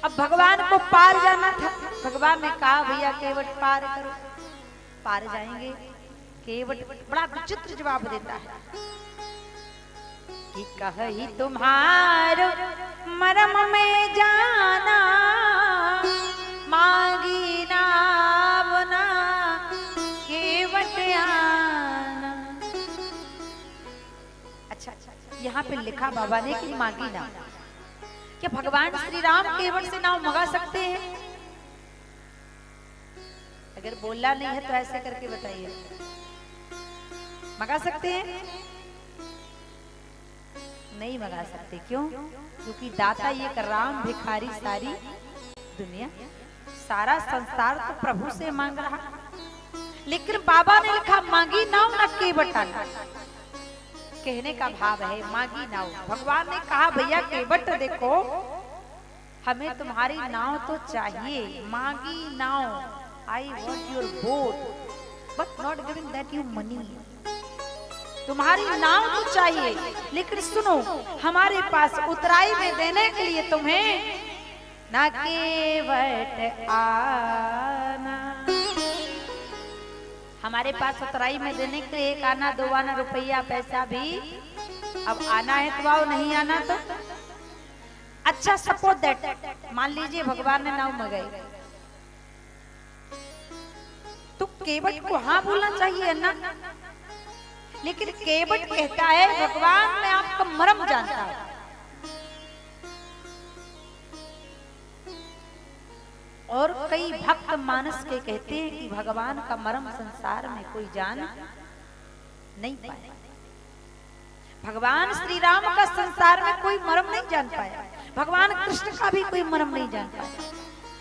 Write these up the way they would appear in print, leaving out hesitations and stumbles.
अब भगवान को पार जाना था। भगवान ने कहा भैया केवट पार करो। पार जाएंगे। केवट बड़ा विचित्र जवाब देता है कि कही तुम्हारो मरम में जाना, मांगी नावना केवट आना। अच्छा, यहाँ पे लिखा बाबा ने कि मांगी नाव। क्या भगवान श्री राम केवट से नाव मंगा सकते हैं? अगर बोलना नहीं है तो ऐसे करके बताइए, मंगा सकते हैं? नहीं मंगा सकते। क्यों? क्योंकि दाता ये कर राम, भिखारी सारी दुनिया, सारा संसार तो प्रभु से मांग रहा। लेकिन बाबा ने लिखा मांगी नाव न केवट आना। कहने का भाव है मांगी नाव। भगवान ने कहा भैया केवट देखो, हमें तुम्हारी नाव तो चाहिए, मांगी नाव। I want your boat but not giving that you money. तुम्हारी नाव तो चाहिए, लेकिन सुनो, हमारे पास उतराई में देने के लिए तुम्हें ना केवट आना। हमारे पास उतराई में देने के लिए 1 आना 2 आना रुपया पैसा भी अब आना है तो आओ, नहीं आना तो अच्छा। सपोज दैट, मान लीजिए भगवान ने नाव मंगाई तो केवट को हाँ बोलना चाहिए ना। लेकिन केवट कहता है भगवान मैं आपका मर्म जानता हूं। और कई भक्त मानस के कहते हैं कि भगवान का मर्म संसार में कोई जान नहीं पाया। भगवान श्री राम का संसार में कोई मर्म नहीं जान पाया। भगवान कृष्ण का भी कोई मर्म नहीं जान पाया।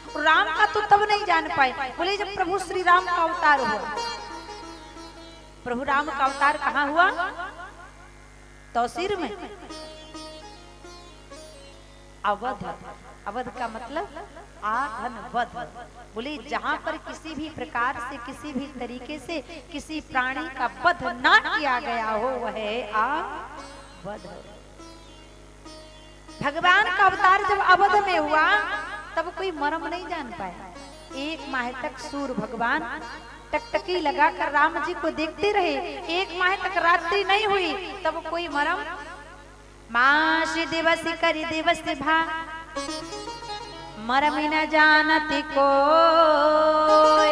और राम का तो तब नहीं जान पाए, बोले जब प्रभु श्री राम का अवतार हुआ। प्रभु राम का अवतार कहाँ हुआ? तौसीर में, अवध। अवध का मतलब आघन वध। बोले जहां पर किसी भी प्रकार से, किसी भी तरीके से किसी प्राणी का वध ना किया गया हो वह अवध। भगवान का अवतार जब अवध में हुआ तब कोई मर्म नहीं जान पाया। 1 माह तक सूर्य भगवान टकटकी लगाकर राम जी को देखते रहे। 1 माह तक रात्रि नहीं हुई तब कोई मर्म। मास दिवस करि दिवस भा, मर्म न जानति कोय।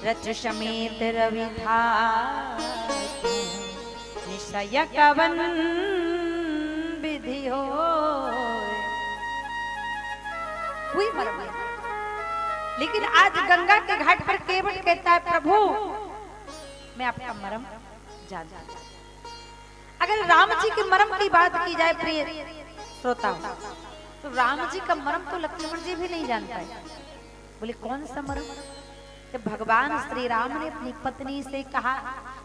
रच समेत रवि था, निशय कवन विधि हो। कोई मर्म नहीं। लेकिन आज गंगा के घाट पर केवट कहता है प्रभु मैं आपका मर्म जानता हूं। अगर राम जी के मर्म की बात की जाए प्रिय श्रोता, तो राम जी का मर्म तो लक्ष्मण जी भी नहीं जान पाए। बोले कौन सा मर्म? जब भगवान श्री राम ने अपनी पत्नी से कहा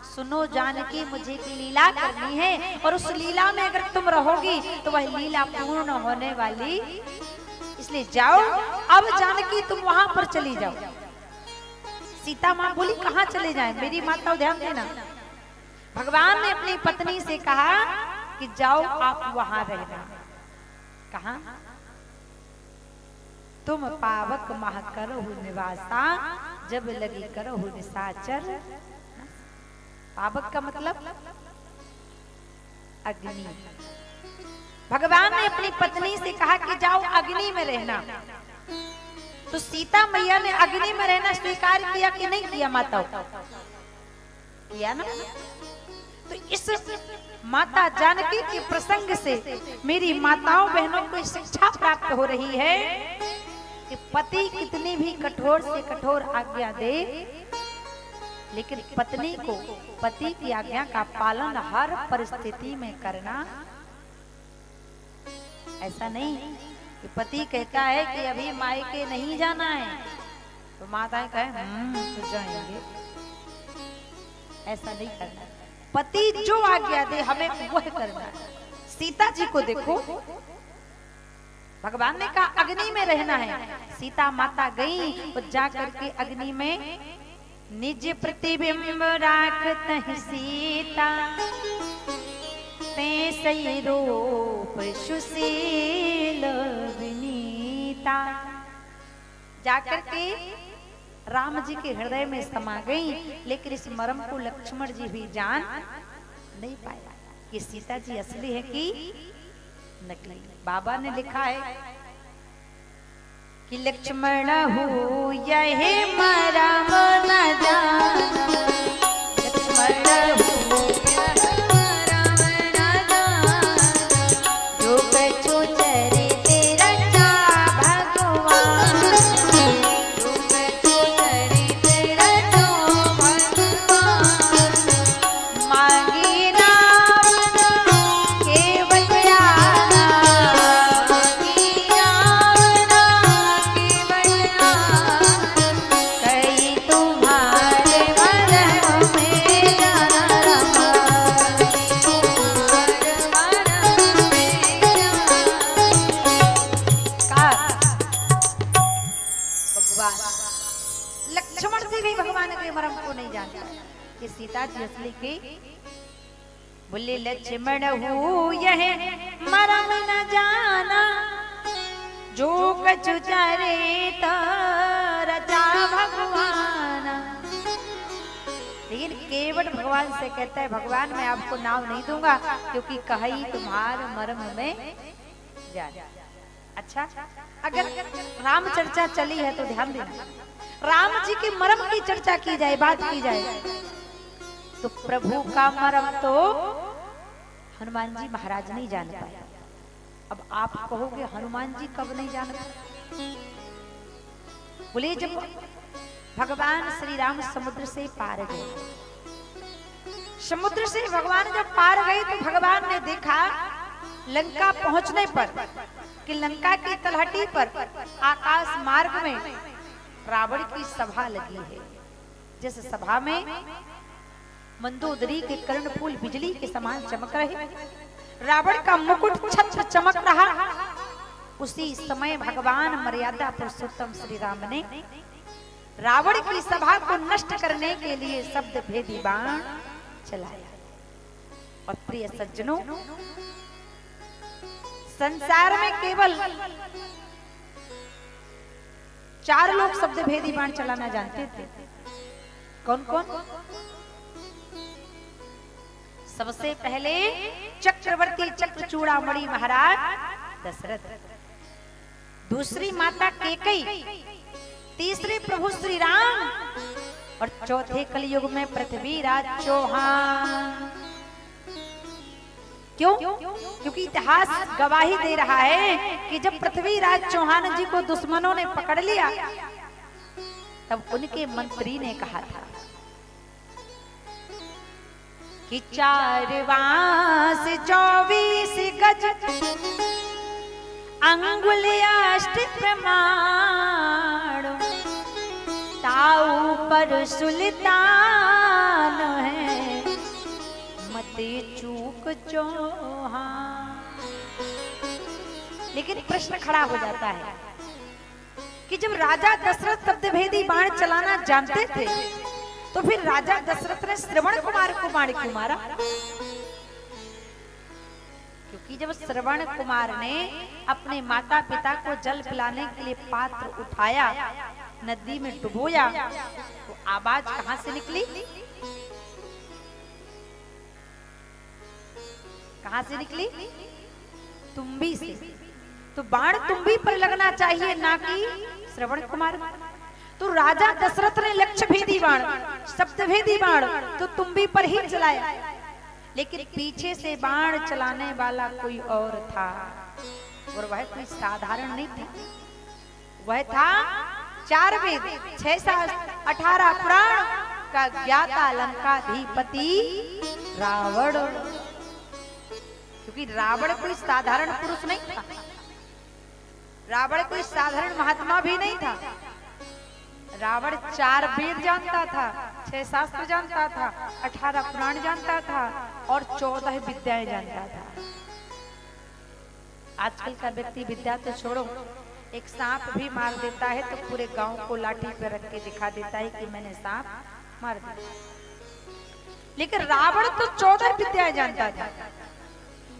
सुनो जानकी मुझे एक लीला करनी है और उस लीला में अगर तुम रहोगी तो वह लीला पूर्ण होने वाली, इसलिए जाओ। अब जानकी तुम वहां पर चली जाओ। सीता मां बोली कहां चले जाएं? मेरी माता ध्यान देना। भगवान ने अपनी पत्नी से कहा कि जाओ आप वहां रहना। कहा? तुम पावक मह करहु निवासा, जब लगी करहु निशाचर। पावक का मतलब अग्नि। भगवान ने अपनी पत्नी से कहा कि जाओ अग्नि में रहना। तो सीता मैया ने अग्नि में रहना स्वीकार किया कि नहीं किया? माताओं किया ना। तो इस माता जानकी के प्रसंग से मेरी माताओं बहनों को शिक्षा प्राप्त हो रही है कि पति कितनी भी कठोर से कठोर आज्ञा दे, लेकिन पत्नी को पति की आज्ञा का पालन हर परिस्थिति में करना। ऐसा नहीं कि पति कहता है कि अभी मायके नहीं जाना है तो माताएं कहें तो जाएंगे। ऐसा नहीं करना। पति जो आज्ञा दे हमें वह करना है। सीता जी को देखो, भगवान ने कहा अग्नि में रहना है। सीता माता गई और जा करके अग्नि में निज प्रतिबिंब राखत सीता, ते सही रूप सुशील विनीत। जाकर के राम जी के हृदय में समा गई, लेकिन इस मर्म को लक्ष्मण जी भी जान नहीं पाया कि सीता जी असली है कि नकली। बाबा ने लिखा है कि लक्ष्मण हो यही मर्म न जान, लक्ष्मण हो सीता जी असली की बोले लक्ष्मण हो यह मर्म न जाना, जो कछु चरित रचा भगवान। लेकिन केवट भगवान से कहता है भगवान मैं आपको नाम नहीं दूंगा, क्योंकि कही तुम्हार मर्म में जान। अच्छा, अगर राम चर्चा चली है तो ध्यान देना, राम जी के मर्म की चर्चा की जाए, बात की जाए, तो प्रभु का मर्म तो हनुमान जी महाराज नहीं जान पाए। अब आप कहोगे हनुमान जी कब नहीं जान पाए? बोले जब भगवान श्री राम समुद्र से पार गए, समुद्र से भगवान जब पार गए तो भगवान ने देखा लंका पहुंचने पर कि लंका की तलहटी पर आकाश मार्ग में रावण की सभा लगी है। जिस सभा में मंदोदरी के कर्णफूल बिजली के समान चमक रहे, रावण का मुकुट छत्र चमक रहा। उसी समय भगवान मर्यादा पुरुषोत्तम श्री राम ने रावण की सभा को नष्ट करने के लिए शब्द भेदी बाण चलाया। और प्रिय सज्जनों, संसार में केवल 4 लोग शब्द भेदी बाण चलाना जानते थे। कौन कौन? सबसे पहले चक्रवर्ती चक्रचूड़ामणि महाराज दशरथ, दूसरी माता कैकेयी, तीसरे प्रभु श्री राम, और चौथे कलयुग में पृथ्वीराज चौहान। क्यों? क्योंकि इतिहास गवाही दे रहा है कि जब पृथ्वीराज चौहान जी को दुश्मनों ने पकड़ लिया, तब उनके मंत्री ने कहा था कि 4 बांस 24 गज अंगुलियाष्ट प्रमाण, ताऊ पर सुल्तान है मते चूक चौहान। लेकिन प्रश्न खड़ा हो जाता है कि जब राजा दशरथ शब्दभेदी बाण चलाना जानते थे, तो फिर राजा दशरथ ने श्रवण कुमार को बाण क्यों मारा? क्योंकि जब श्रवण कुमार ने अपने माता पिता को जल पिलाने के लिए पात्र उठाया, नदी में डुबोया, तो आवाज कहां से निकली? कहां से निकली? तुम्बी से। तो बाण तुम्बी पर लगना चाहिए, ना कि श्रवण कुमार। तो राजा दशरथ ने लक्ष्य भेदी बाण, शब्द भेदी बाण तो तुम्बी पर ही चलाया, लेकिन पीछे से बाण चलाने वाला कोई और था, और वह कोई साधारण नहीं था। वह था 4 वेद 6 शास्त्र 18 पुराण का ज्ञाता लंकाधिपति रावण। क्योंकि रावण कोई साधारण पुरुष नहीं था, रावण कोई साधारण महात्मा भी नहीं था। रावण 4 वेद जानता था, 6 शास्त्र जानता था, 18 पुराण जानता था और 14 विद्याएं जानता था। आजकल का व्यक्ति विद्या तो छोड़ो, एक सांप भी मार देता है तो पूरे गांव को लाठी पर रख के दिखा देता है कि मैंने सांप मार दिया। लेकिन रावण तो 14 विद्याएं जानता था।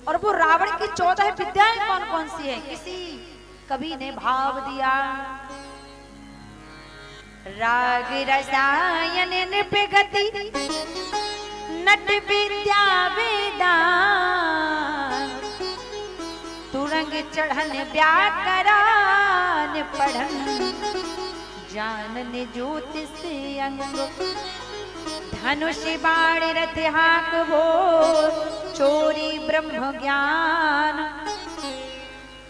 और वो रावण की 14 विद्याएं कौन कौन सी है? किसी कवि ने भाव दिया राग रसायन नृत्य गति नट विद्या वेदान तुरंग चढ़न व्याकरण पढ़न जानन ज्योतिष अंग धनुष बाण रथ हाक वो चोरी ब्रह्म ज्ञान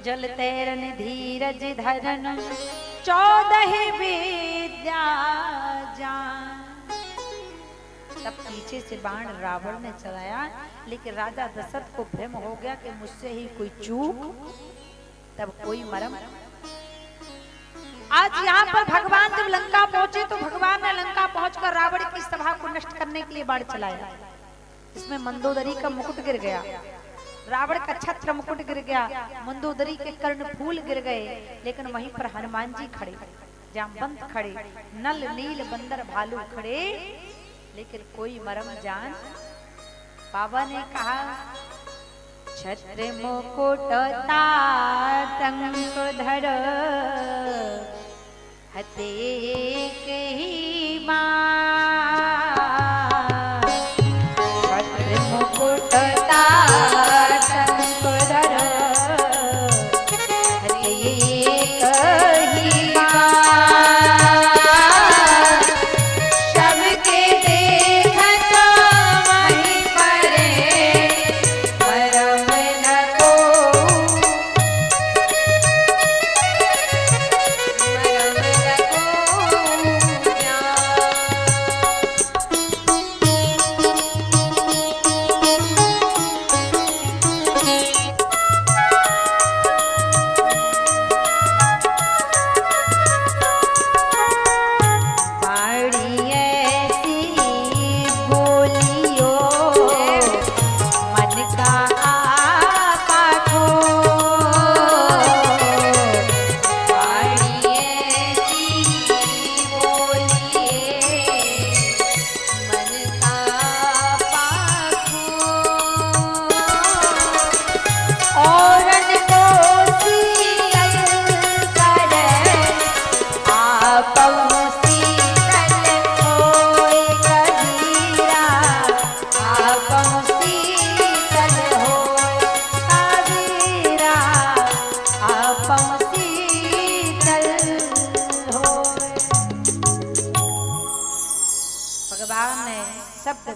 जल तैरन धीरज धरन 14 विद्या जान। तब पीछे से बाण रावण ने चलाया, लेकिन राजा दशरथ को भ्रम हो गया कि मुझसे ही कोई चूक, तब कोई मरम। आज यहाँ पर भगवान जब लंका पहुंचे तो भगवान ने लंका पहुंचकर रावण की सभा को नष्ट करने के लिए बाण चलाया। इसमें मंदोदरी का मुकुट गिर गया, रावण का छत्र मुकुट गिर गया, मंदोदरी के कर्ण फूल गिर गए। लेकिन वहीं पर हनुमान जी खड़े, जामवंत खड़े, नल नील बंदर भालू खड़े, लेकिन कोई मरम जान। बाबा ने कहा छत्र मुकुट तातंक धर हते कही मां। छत्र मुकुट तातंक धर हते कही मां। सबके देखत वहीं परे मरम न को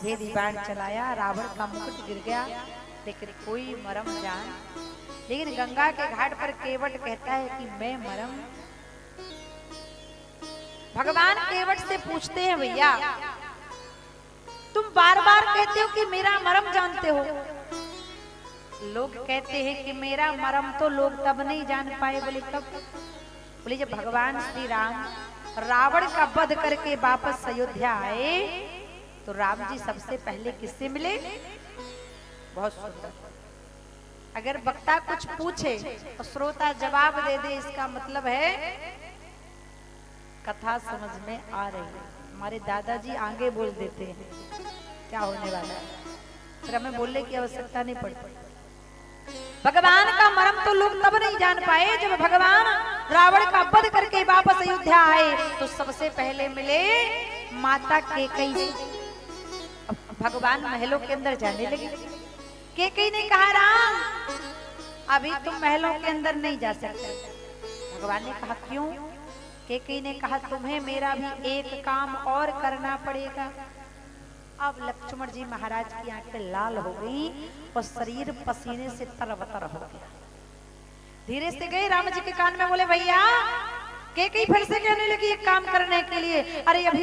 भेदी बाण चलाया, रावण का मुकुट गिर गया, लेकिन कोई मरम जान। लेकिन गंगा के घाट पर केवट कहता है कि मैं मरम। भगवान केवट से पूछते हैं भैया तुम बार बार कहते हो कि मेरा मरम जानते हो। लोग कहते हैं कि मेरा मरम तो लोग तब नहीं जान पाए। बोले कब? बोले जब भगवान श्री राम रावण का वध करके वापस अयोध्या आए तो राम जी सबसे पहले किससे मिले? बहुत सुंदर। अगर वक्ता कुछ पूछे और श्रोता जवाब दे दे, इसका मतलब है कथा समझ में आ रही है। हमारे दादाजी आगे बोल देते हैं क्या होने वाला है, फिर हमें बोलने की आवश्यकता नहीं पड़ती। भगवान का मर्म तो लोग तब नहीं जान पाए जब भगवान रावण का वध करके वापस अयोध्या आए तो सबसे पहले मिले माता केकई से। भगवान महलों के अंदर जाने लगे। केकई ने कहा राम अभी तुम महलों के अंदर नहीं जा सकते। भगवान ने कहा क्यों? केकई ने कहा तुम्हें मेरा भी एक काम और करना पड़ेगा। अब लक्ष्मण जी महाराज की आंखें लाल हो गई और शरीर पसीने से तरबतर हो गया। धीरे से गए राम जी के कान में बोले भैया। केकई फिर से कहने लगी एक काम करने के लिए, अरे अभी